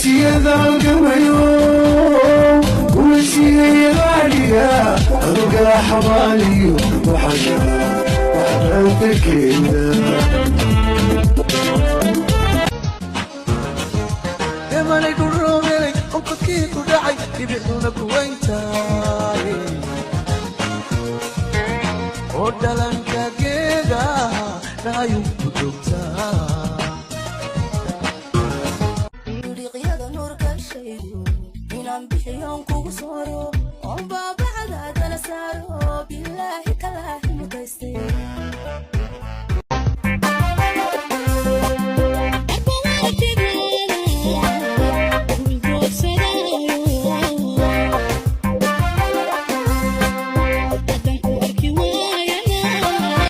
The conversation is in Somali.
geesiyada halgamayo guushiga qaaliga aduga xabaaliyo waxaanta keeda demanay ku roogay qofkii ku dhacay dibicuna ku weyntaay oo dhalanka geeda raayuu ku joogtaa inaan bixiyoon kugu sooro oo baabacada dala saaro bilaahi